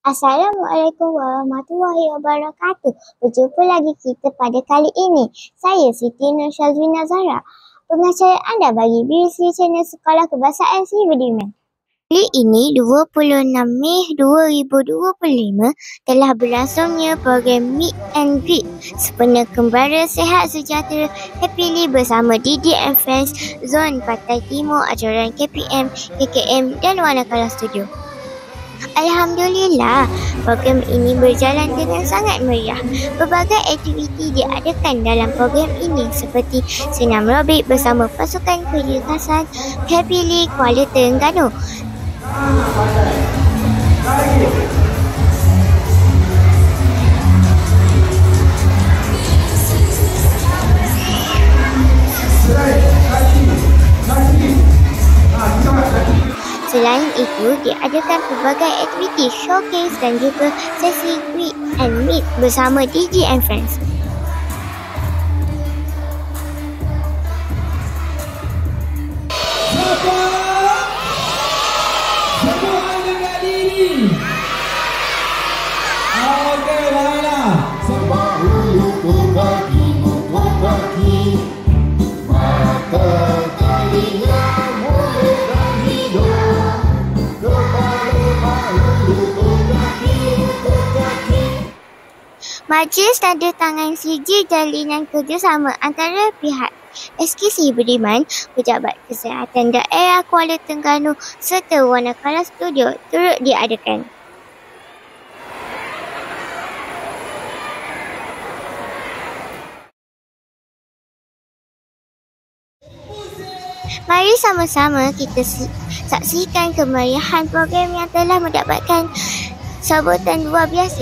Assalamualaikum warahmatullahi wabarakatuh. Berjumpa lagi kita pada kali ini. Saya Siti Nur Syazwina Zahra, pengacara anda bagi BBC Channel Sekolah Kebahasaan Sri Budiman. Kali ini 26 Mei 2025 telah berlangsungnya program Meet and Greet sempena kembara sehat sejahtera happily bersama Didi and Friends Zon Pantai Timur ajaran KPM, KKM dan Wanakala Studio. Alhamdulillah, program ini berjalan dengan sangat meriah. Berbagai aktiviti diadakan dalam program ini seperti senam aerobik bersama pasukan kerja kasan Happily Kuala Terengganu. Selain itu, diadakan pelbagai aktiviti showcase dan juga sesi greet and meet bersama DJ and Friends. Semua dengan diri. Okey, baiklah. Sebab lutut kaki, mata telinga mulut dan hidung, kepala lutut kaki. Majlis tanda tangan sijil jalinan kerjasama antara pihak SKC Budiman, Pejabat Kesihatan Daerah Kuala Terengganu serta Wanakala Studio turut diadakan. Mari sama-sama kita saksikan kemeriahan program yang telah mendapatkan sambutan luar biasa.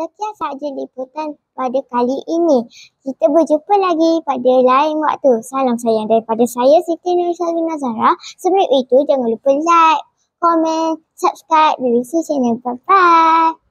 Sekian sahaja liputan pada kali ini. Kita berjumpa lagi pada lain waktu. Salam sayang daripada saya Siti Nur Syazwina Zahra. Sebelum itu jangan lupa like, komen, subscribe BBC Channel. Bye-bye.